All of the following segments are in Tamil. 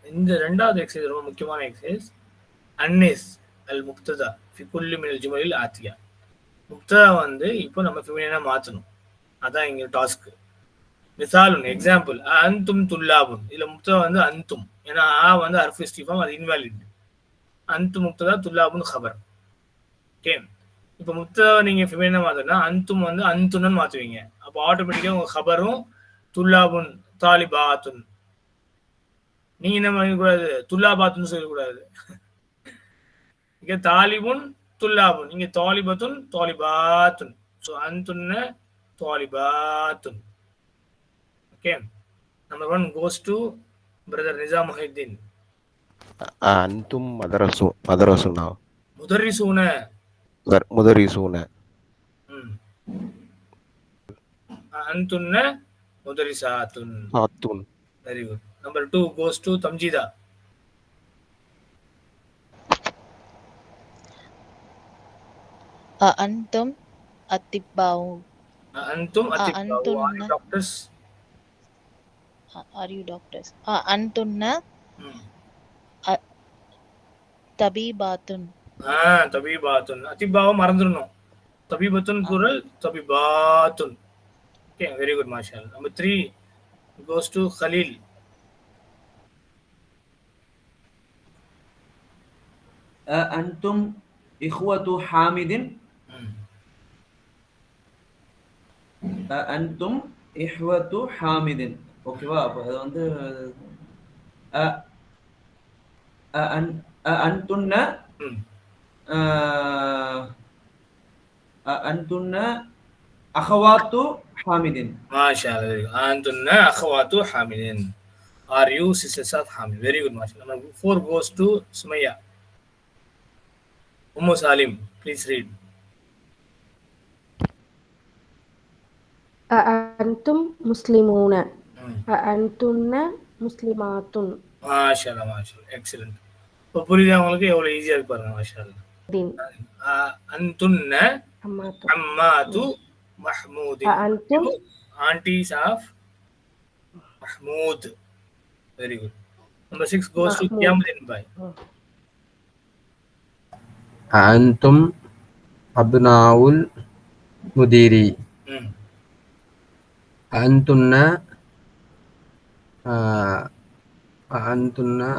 இந்த ரெண்டாவது எக்ஸசைஸ் ரொம்ப முக்கியமான எக்ஸசைஸ். அன்னிஸ் அல் முக்ததா ஃபி குல்லி மினல் ஜுமலில் ஆத்தியா. முக்ததா வந்து இப்போ நம்ம ஃபெமினினா மாற்றணும். அதான் இங்கே டாஸ்க்கு. மிசாலுன் எக்ஸாம்பிள் அன்தும் துல்லாபுன். இதில் முக்ததா வந்து அன்தும். ஏன்னா வந்து அர்ஃப் இஸ்டிஃபாம், அது இன்வாலிட். அன்து முக்ததா துல்லாபுன் ஹபர். ஓகே. இப்போ முக்ததா நீங்கள் ஃபெமினினா மாற்றணும்னா அன்தும் வந்து அன்துன்னு மாற்றுவீங்க. அப்போ ஆட்டோமேட்டிக்காக உங்கள் ஹபரும் துல்லாபுன் தாலிபாத்துன். நீங்க என்ன பண்ணக்கூடாது, துல்லாபாத்துன்னு சொல்லக்கூடாது. இங்க தாலிபுன் துல்லாபுன், இங்க தாலிபத்துன் தாலிபாத்துன். ஸோ அந்துன்ன தாலிபாத்துன். Okay. Number 1 goes to brother Nizam Muhideen. அன்தும் மதரசுனா முதர்ரிசூன. முதரிசூன. அந்துன்ன முதரிசாத்துன். சாத்துன். Very good. Number 2 goes to Tamjida. أأنتم أطباء. அந்தும் அத்திபாவு. أأنتن டாக்டர்ஸ். are you doctors? أأنتن طبيبات. தபீபாத்துன். அத்திபாவை மறந்துடணும். தபீபத்துன் குரல், தபீபாத்துன். Okay, very good, mashallah. Number 3 goes to Khalil. أنتم إخوة حامد. أنتم إخوة حامد. ஓகேவா? அப்போ அது வந்து أنتن أنتن أخوات حامد. MashaAllah. Antunna akhawatu hamidin. Are you sisters of Hamid? Very good, mashallah. Number 4 goes to Sumayya. Salim, please read. أأنتم مسلمون. أأنتن مسلمات. MashaAllah, mashallah. Excellent. இப்போ புரியுதா உங்களுக்கு? எவ்வளோ ஈஸியாக இருக்கு பாருங்க, mashallah. அந்துன்ன அம்மாத்து மஹ்மூதின். أأنتم aunties of Mahmood. Very good. Number 6 goes to Qiyamuddin Bhai. أنتم أبناء المدير. أنتن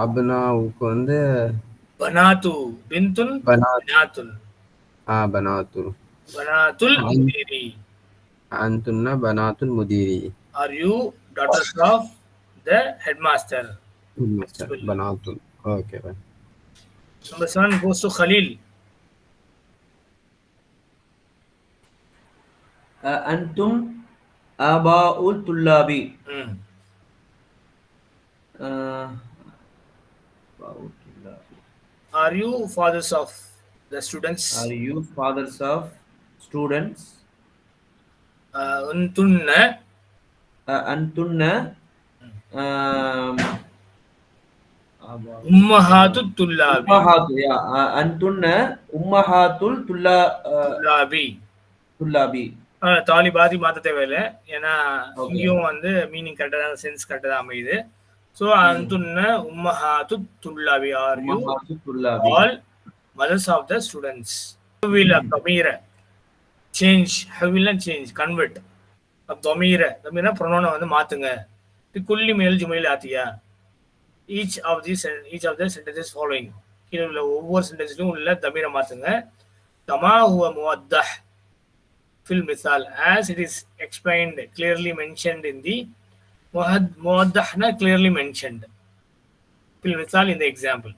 அப்னாவுக்கு வந்து பனாத்து. பின்துன் பனாத்துல். பனாத்துல். பனாத்துல் முதீரி. அந்துன்ன பனாத்துல் முதீரி. Are you daughters of the headmaster? பனாத்துல். Okay. Number 7 goes to Khalil. أنتم آباء الطلاب. Are you fathers of the students? Are you fathers of students? أنتن أنتن أمهات الطلاب. أنتن أمهات الطلاب. தாலிபாதி மாற்ற தேவையில்லை. ஏன்னா இங்கேயும் வந்து மீனிங் கரெக்டாக தான், சென்ஸ் கரெக்டாக தான் அமையுது. ஸோ அந்துன்ன உம்மஹாத்து துல்லாபி. Are you all mothers of the students. ஹவில் தமீர சேஞ்ச். ஹவில்னா சேஞ்ச், கன்வெர்ட். தமீர தமீரா ப்ரொனோனை வந்து மாற்றுங்க. குல்லி மேல் ஜுமையில் ஆத்தியா. each of the sentences following. கீழே உள்ள ஒவ்வொரு சென்டென்ஸ்லையும் உள்ள தமீரை மாற்றுங்க. கமா ஹுவ முவத்தஹ் fil misal, as it is explained, clearly mentioned in the muwaddahna, clearly mentioned fil misal, in the example.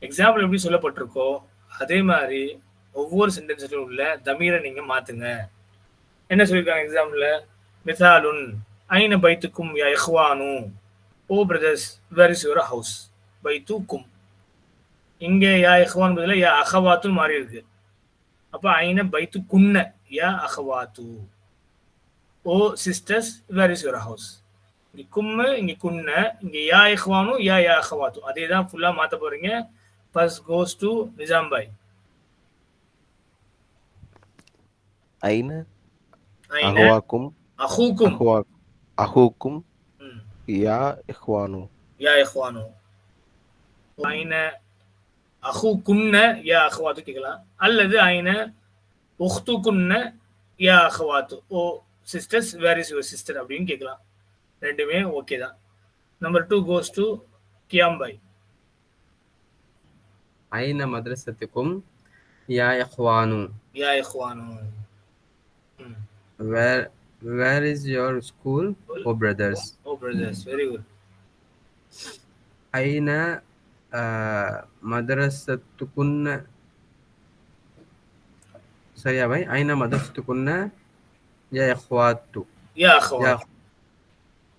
Example எப்படி சொல்லப்பட்டிருக்கோ அதே மாதிரி ஒவ்வொரு சென்டென்ஸ்லையும் உள்ள தமீரை நீங்க மாத்துங்க. என்ன சொல்லியிருக்காங்க எக்ஸாம்பிள்ல? மிசாலுன் ஐன பைத்துக்கும் யா இஹ்வானு. Oh brothers, where is your house? பைத்துக்கும். இங்க யா இஹ்வான் பதிலாக யா அஹவாத்துன்னு மாறி இருக்கு. அப்ப ஐன பைத்து குன்ன யா அஹவாத்து. Oh sisters, where is your house? இங்க கும்மு, இங்க குன்ன, இங்க யா இஹ்வானு, யா அஹவாத்து. அதே தான் ஃபுல்லா மாத்த போறீங்க. First goes to Nizam bhai. ஐன அஹ்வாக்கும் அஹூக்கும். அஹூக்கும் யா இஹ்வானு. யா இஹ்வானு. ஐன அஹுகுன்ன யா அஹ்வாத்து கேட்கலாம், அல்லது ஐன உஹ்துகுன்ன யா அஹ்வாத்து, oh sisters where is your sister அப்படின்னு கேட்கலாம். ரெண்டுமே ஓகே தான். நம்பர் 2 கோஸ் டு கியாம்பாய். ஐன மதரசத்துக்கும் யா இஹ்வானு. யா இஹ்வானு. Where is your school, oh brothers? Oh brothers, very good. ஐன மதரசத்துக்குன்ன. சரியா பாய்? ஐன மதரசத்துக்குன்ன யா இஹ்வாத்து. யா அஹ்வாத்து.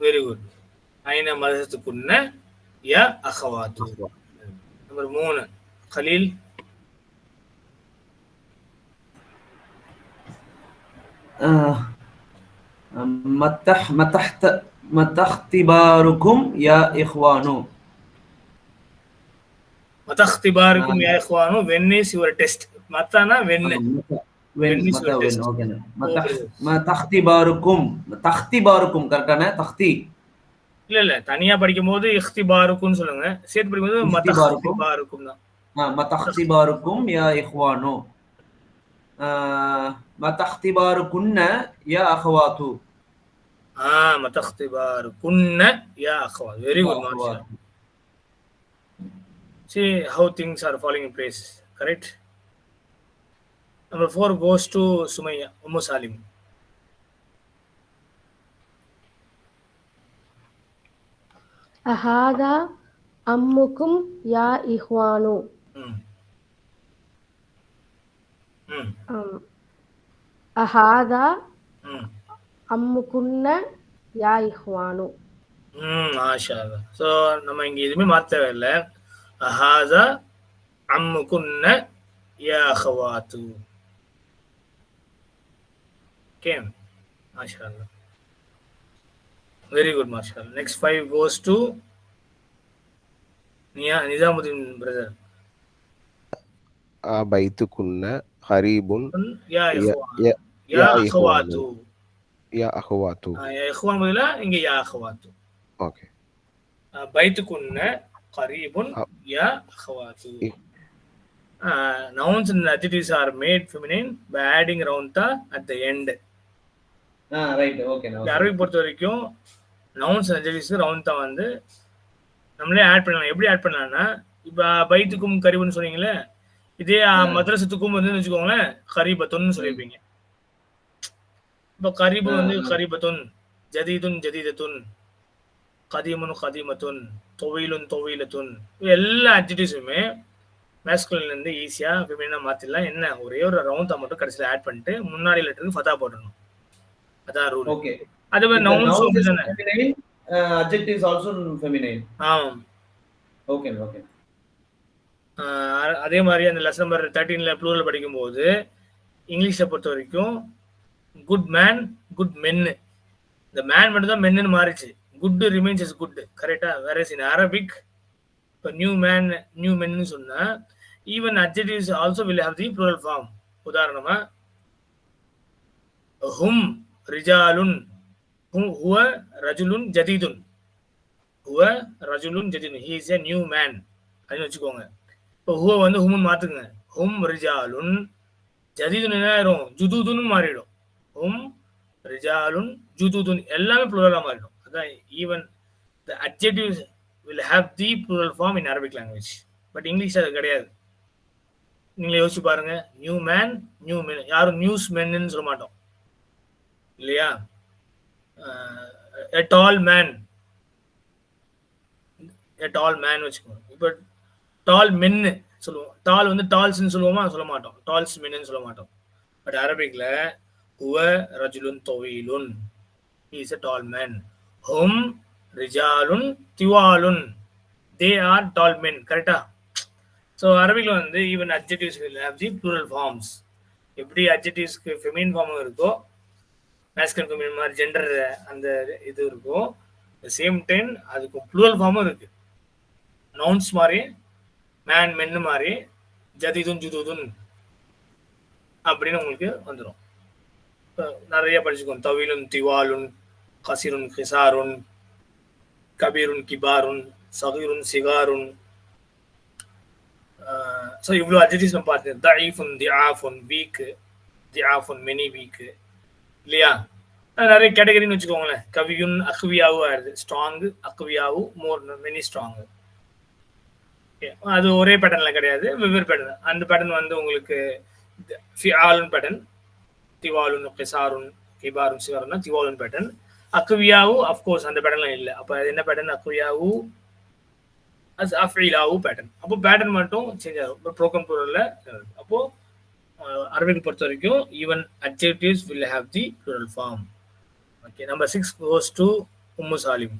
Very good. ஐன மதரசத்துக்குன்ன யா அஹ்வாத்து. நம்பர் 3 கலீல். மத்தஹ்திபாருக்கும் யா இஹ்வானு. மத்தஹ்திபாருக்கும் யா இஹ்வானு. when is your test? மத்தானா when. மத்தஹ்திபாருக்கும். தஹ்திபாருக்கும் கரெக்டான? தஹ்தி இல்ல தனியா படிக்கும்போது இஹ்திபாருக்கும் சொல்லுங்க, சேர்த்து படிக்கும்போது மத்தஹ்திபாருக்கும் தான். மத்தஹ்திபாருக்கும் யா இஹ்வானு. மத்தஹ்திபாருக்குன்ன யா அஹ்வாத்து. மத்தஹ்திபாருக்குன்ன யா அஹ்வாத். வெரி குட் மாஷா. See how things are falling in place, correct? Number 4 goes to Sumayya, Salim. அஹாதா அம்முக்கும் யா இஹ்வானு. அஹாதா அம்முக்குன்ன யா இஹ்வானு. மாஷா அல்லாஹ். ஸோ நம்ம இங்க எதுவுமே மாற்ற தேவையில்லை. அஹாதா அம்முக்குன்ன யா அஹ்வாத்து. ஓகே, மாஷா அல்லாஹ். வெரி குட் மாஷா அல்லாஹ். Next 5 goes to Nizamuddin brother. பைத்துக்குன்ன ஹரீபுன் யா யா அஹ்வாத்து. யா அஹ்வாத்து. யா இஹ்வான் பதிலா இங்க யா அஹ்வாத்து. ஓகே. பைத்துக்குன்ன கரீபுன் யா அஹ்வாத்து. Nouns and adjectives are made feminine by adding raunta at the end. Right, okay. Arabic பொறுத்த வரைக்கும் நவுன்ஸ் அண்ட் அட்ஜெக்டிவ்ஸ்க்கு ரவுண்டா வந்து நம்மளே ஆட் பண்ணலாம். எப்படி ஆட் பண்ணலாம்னா, இப்போ பைத்துக்கும் கரீபுன்னு சொன்னீங்களே, இதே மதரசத்துக்கும் வந்து வச்சுக்கோங்களேன் கரீபத்துன்னு சொல்லியிருப்பீங்க. இப்போ கரீபு வந்து கரீபத்துன், ஜதீதுன் ஜதீதத்துன், கதீமுன் கதீமத்துன், தொவைலுன் தொவைலத்துன், எல்லா அட்ஜெக்டிவ்ஸுமே மேஸ்குலின்ல இருந்து ஈஸியா ஃபெமினா மாத்திடலாம். என்ன, ஒரே ஒரு ரவுண்டா மட்டும் கடைசியில் ஆட் பண்ணிட்டு முன்னாடி லெட்டருக்கு ஃபதா போடணும். அதான் ரூல். ஓகே. அதே மாதிரி nouns feminine, adjectives also feminine. Okay. அதே மாதிரி அந்த லெசன் நம்பர் 13ல ப்ளூரல் படிக்கும்போது இங்கிலீஷை பொறுத்த வரைக்கும் குட் மேன் குட் மென்னு, இந்த மேன் மட்டும் தான் மென்னு மாறிச்சு. குட் ரிமைன்ஸ் இஸ் குட், கரெக்டா? வேற இன் அரபிக் இப்போ நியூ மேன் நியூ மென்னு சொன்னா even adjectives also will have the plural form. உதாரணமா ஹும் ரிஜாலுன், ஹுவ ரஜுலுன் ஜதீதுன், ஹுவ ரஜுலுன் ஜதீதுன், he is a new man அப்படின்னு வச்சுக்கோங்க. இப்போ ஹுவ வந்து ஹுமுன் மாத்துக்குங்க, ஹும் ரிஜாலுன், ஜதீதுன் என்ன ஆயிரும், ஜுதூதுன்னு மாறிடும். ஹும் ரிஜாலுன் ஜுதூதுன் எல்லாமே ப்ளூரலா மாறிடும். அதான் even the adjectives will have the plural form in Arabic language. But English அது கிடையாது. நீங்களே யோசிச்சு பாருங்க, நியூ மேன் நியூ மென், யாரும் நியூஸ் மென்னு சொல்ல மாட்டோம் இல்லையா? a tall man வச்சுக்கோங்க. இப்போ டால் மென்னு சொல்லுவோம், டால் வந்து டால்ஸ்ன்னு சொல்லுவோமா? சொல்ல மாட்டோம். டால்ஸ் மென்னு சொல்ல மாட்டோம். பட் அரபிக்ல ஹுவ ரஜுலுன் தவீலுன், he is a tall man. ஹும் ரிஜாலுன் திவாலுன், they are tall men, கரெக்டா? ஸோ அரபிக்ல வந்து even adjectives will have the plural forms. எப்படி அட்ஜெக்டிவ்ஸ்க்கு ஃபெமினின் ஃபார்மும் இருக்கோ, மேஸ்கன் ஃபெமினின் மாதிரி ஜெண்டர் அந்த இது இருக்கும், சேம் டைம் அதுக்கு ப்ளூரல் ஃபார்மும் இருக்கு. நவுன்ஸ் மாதிரி மேன் மென்னு மாதிரி ஜதீதுன் ஜுதூதுன் அப்படின்னு உங்களுக்கு வந்துடும். நிறைய படிச்சுக்கோங்க. தவீலுன் திவாலுன், கசீருன் கிசாருன், கபீருன் கிபாருன் சகீருன் சிகாருன். ஸோ இவ்வளோ அட்ஜெக்டிவ்ஸ் நம்ம பார்த்தேன். தஈஃபுன் திஆஃபுன் வீக், திஆஃபுன் மெனி வீக் இல்லையா. நிறைய கேட்டகரின்னு வச்சுக்கோங்களேன். கவியுன் அக்வியாவும் ஆயிடுது, ஸ்ட்ராங்கு அக்வியாவு மோர் மெனி ஸ்ட்ராங்கு. அது ஒரே பேட்டர்ன்ல கிடையாது, வெவ்வேறு பேட்டர்ன். அந்த பேட்டர்ன் வந்து உங்களுக்கு ஃபிஆலுன் பேட்டர்ன், திவாலுன் கிசாருன் கிபாருன் சிகாருன்னா திவாலுன் பேட்டர்ன். அக்வியாவு அஃப்கோர்ஸ் அந்த பேட்டர்ன்லாம் இல்லை. அப்போ அது என்ன பேட்டர்ன்? அக்வியாவு அஃபீலாவு பேட்டர்ன். அப்போ பேட்டர்ன் மட்டும் சேஞ்ச் ஆகும். இப்போ ப்ரோக்கன் ப்ளூரல்ல. அப்போ அரபிக் பொறுத்த வரைக்கும் even adjectives will have the plural form. Okay, number 6 goes to Salim.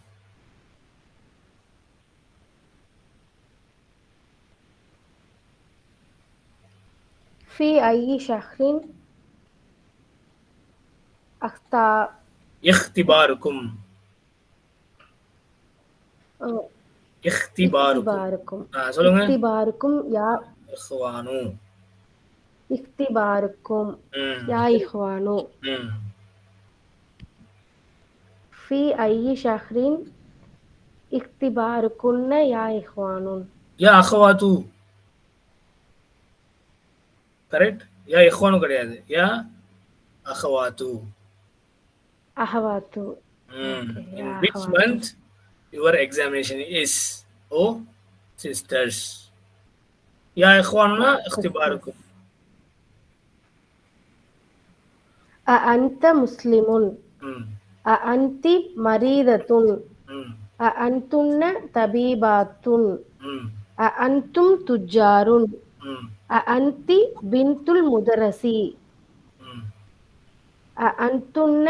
في أي شهر اختباركم. اختباركم சொல்லுங்க. اختباركم يا இஹ்வானு. اختباركم يا إخوان. في أي شهر اختباركن يا إخوان. யா அஹ்வாத்து. கரெக்ட். யா இஹ்வானு கிடையாது, யா அஹ்வாத்து. أخوات. In which month your examination is? Oh sisters. யா இஹ்வானுனா இख्तिबारकुम. أأنت مسلم؟ أأنت مريضة؟ أأنتن طبيبات؟ أأنتم تجار؟ أأنت بنت المدرس؟ أأنتن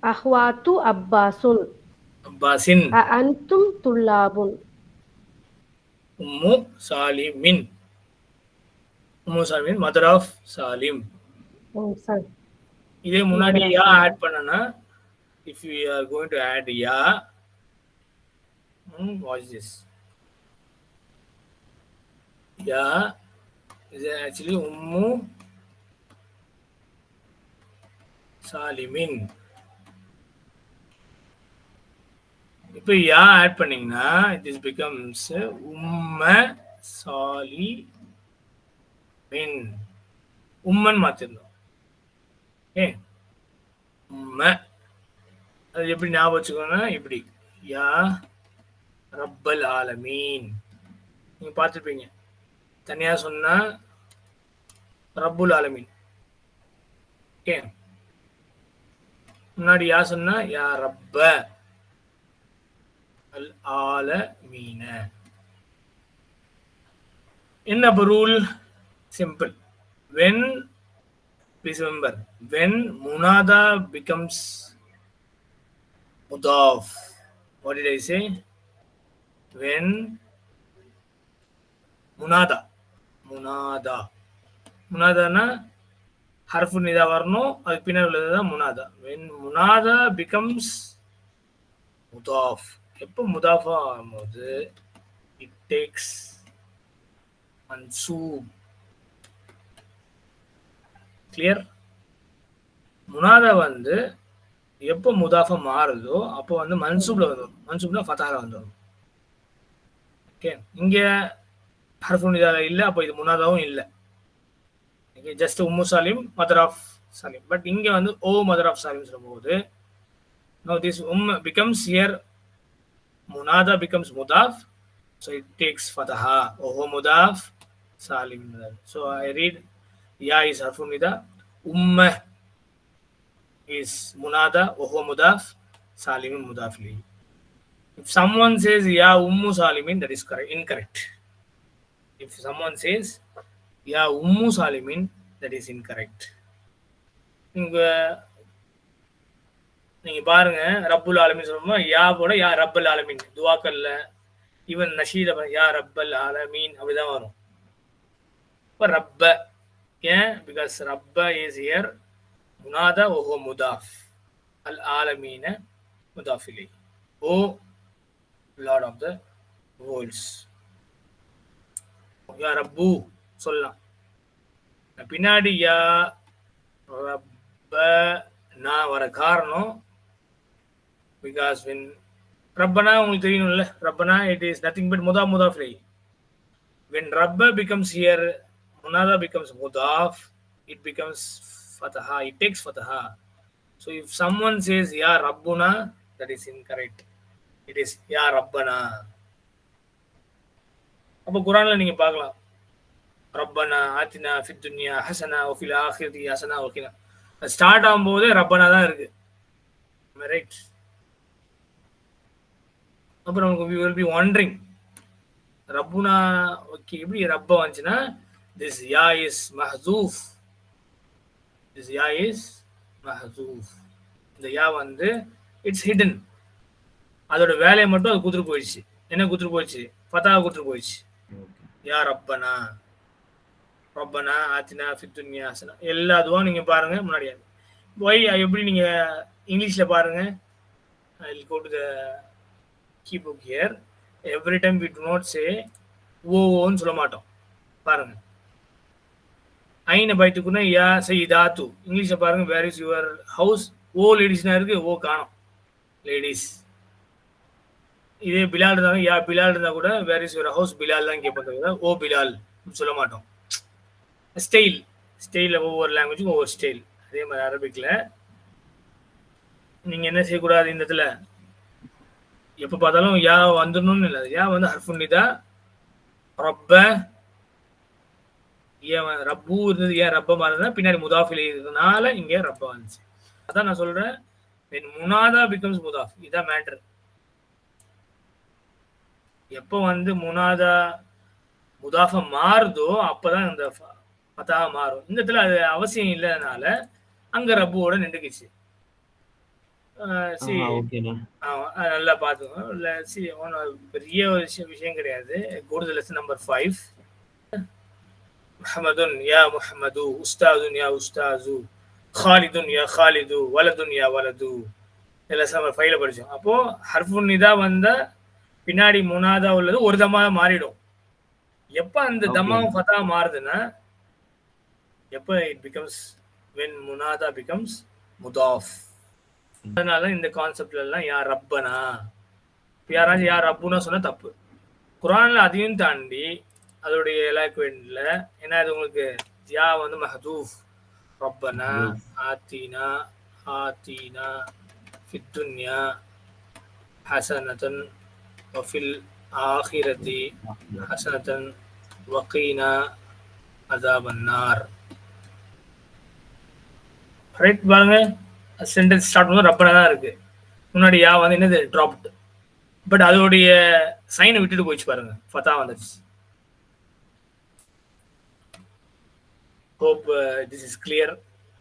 أخوات عباس؟ அப்பாஸின். أأنتم طلاب؟ உம்மு சாலிமின். உம்மு சாலிமின் மதர் ஆஃப் சாலிம். இதே முன்னாடி யா ஆட் பண்ணனா, if you are going to add யா, வாட்ச் திஸ். யா இஸ் ஆக்சுவலி உம்மு சாலிமின். இப்போ யா ஆட் பண்ணீங்கன்னா இட் இஸ் பிகம்ஸ் உம்ம சாலிமின். உம்மன் மாத்திருந்தோம். ஓகே, உம்ம. அது எப்படி ஞாபகம் வச்சுக்கோன்னா இப்படி, யா ரப்பல் ஆலமீன். நீங்க பார்த்துருப்பீங்க, தனியா சொன்னா ரப்புல் ஆலமீன். ஓகே, முன்னாடி யா சொன்னா யா ரப்ப அல் ஆலமீன. என்ன rule? Simple. when, please remember, when munada becomes mudaf, what did I say? When munada munadana harfu nida வரணும், அதுக்கு பின்னாடி உள்ளதுதான் முனாதா. when munada becomes mudaf, எப்போ முதாஃபா ஆகும்போது it takes mansoob. கிளியர்? முனாதா வந்து எப்போ முதாஃபா மாறுதோ அப்போ வந்து மன்சூப்ல வந்துடும். மன்சூப்னா ஃபதால வந்துடும். ஓகே, இங்க ஹர்ஃபு நிதால இல்லை, அப்போ இது முனாதாவும் இல்லை. Okay, just Ummu Salim mother of Salim. But இங்க வந்து ஓ மதர் ஆஃப் சாலிம் சொல்லும்போது now this becomes here munada becomes mudaf, so it takes fataha. Oh mudaf salim. So I read ya is harfu nida, umma is munada, oh mudaf, salimun mudaf li. If someone says ya ummu salimin, that is correct. Incorrect. If someone says ya ummu salimin, that is incorrect. நீங்க பாருங்க, ரப்புல் ஆலமீன் சொல்லுமா, யா போட யா ரப்பல் ஆலமீன். துவாக்கல்ல ஈவன் நஷீத யா ரப்பல் ஆலமீன் அப்படிதான் வரும். இப்போ ரப்ப ஏன்? பிகாஸ் ரப்ப இஸ் ஹியர் முனாதா ஓஹோ முதாஃப், அல் ஆலமீன முதாஃப் இலை. ஓ லார்ட் ஆஃப் த வேர்ல்ட்ஸ். யா ரப்பு சொல்லலாம். பின்னாடி யா ரப்ப நான் வர காரணம் because when ரப்பனா உங்களுக்கு தெரியணும்ல, ரப்பனா it is nothing but mudaf ilayhi. When rabba becomes here, munada becomes mudaf, it becomes fataha, it takes fataha. So if someone says ya rabbuna, that is incorrect. It is ya rabbana. அப்ப குர்ஆன்ல நீங்க பார்க்கலாம், ரப்பனா ஆத்தினா ஃபித் துன்யா ஹஸனா வ ஃபில் ஆখিরাতি ஹஸனா வ கினா. ஸ்டார்ட் ஆகும்போது ரப்பனா தான் இருக்கு, ரைட்? அப்புறம் we will be wondering, ரப்புனா ஓகே எப்படி ரப்ப வந்துச்சுன்னா, this ya is mahzuf, this ya is mahzuf. இந்த யா வந்து இட்ஸ் hidden, அதோட வேலையை மட்டும் அது குத்துட்டு போயிடுச்சு. என்ன குத்துட்டு போயிடுச்சு? ஃபதா குத்துட்டு போயிடுச்சு. யா ரப்பனா, ரப்பனா ஆத்தினா ஃபித் துன்யா ஹஸனா, எல்லா அதுவும் நீங்க பாருங்க முன்னாடியே. ஒய் எப்படி நீங்க இங்கிலீஷ்ல பாருங்க. I will go to the keybook here. Every time we do not say ஓன்னு சொல்ல மாட்டோம். பாருங்க, ஐன பைத்துக்குன்னா யா சையிதாத்து. இங்கிலீஷ்ல பாருங்க, வேர் இஸ் யுவர் ஹவுஸ், ஓ லேடிஸ்னா இருக்கு, ஓ காணோம், லேடிஸ். இதே பிலால் இருந்தாங்க, யா பிலால் இருந்தா கூட where is your house Bilal தான் கேட்போம், ஓ பிலால் சொல்ல மாட்டோம். ஸ்டைல் ஒவ்வொரு லாங்குவேஜுக்கும் ஒவ்வொரு ஸ்டைல். அதே மாதிரி அரபிக்ல நீங்க என்ன செய்யக்கூடாது, இந்த இடத்துல எப்ப பார்த்தாலும் யா வந்துடணும்னு இல்லை. யா வந்து ஹர்ஃபுன் நிதா, ரப்ப, ஏன் ரப்பு இருந்தது, ஏன் ரப்ப மாதிரி பின்னாடி முதாஃபில் இருந்ததுனால இங்க ரப்ப வந்துச்சு. அதான் நான் சொல்றேன், முனாதா பிகம்ஸ் முதாஃப். இதான் மேட்டர். எப்போ வந்து முனாதா முதாஃப மாறுதோ அப்பதான் இந்த ஃபதா மாறும். இந்த இடத்துல அது அவசியம் இல்லாதனால அங்க ரப்புவோட நின்றுக்குச்சு. நல்லா பாத்துக்கோங்க. பெரிய ஒரு விஷயம் கிடையாது. கூடுதல் லெசன் நம்பர் 5. முஹம்மதுன் யா முஹம்மது, உஸ்தாதுன் யா உஸ்தாது, காலிதுன் யா காலிது, வலதுன் யா வலது. லெசன் நம்பர் 5ல படிச்சோம். அப்போ ஹர்ஃபுன் நிதா வந்த பின்னாடி முனாதா உள்ளது ஒரு தம்மா மாறிடும். எப்ப அந்த தம்மாவும் ஃபதா மாறுதுன்னா, எப்ப it becomes when munada becomes mudaf. அதனால இந்த கான்செப்ட்ல எல்லாம் யா ரப்பனா, யாராச்சும் யா ரப்புனா சொன்னா தப்பு. குர்ஆன்ல அதையும் தாண்டி அதோடைய எலாக்வென்ட்ல என்ன, அது உங்களுக்கு யா வந்து மஹதூஃப். ரப்பனா ஆத்தினா ஆத்தினா ஃபித் துன்யா ஹஸனத்தன் வ ஃபில் ஆখিরাতি ஹஸனத்தன் வ கீனா அஸாபன் நார். ரைட் பாருங்க, சென்டென்ஸ் ஸ்டார்ட் பண்ணும்போது ரப்பனா தான் இருக்கு, முன்னாடி யா வந்து என்னது ட்ராப்ட். பட் அதோடைய சைனை விட்டுட்டு போயிடுச்சு பாருங்க, ஃபதா வந்துடுச்சு. Hope this is clear.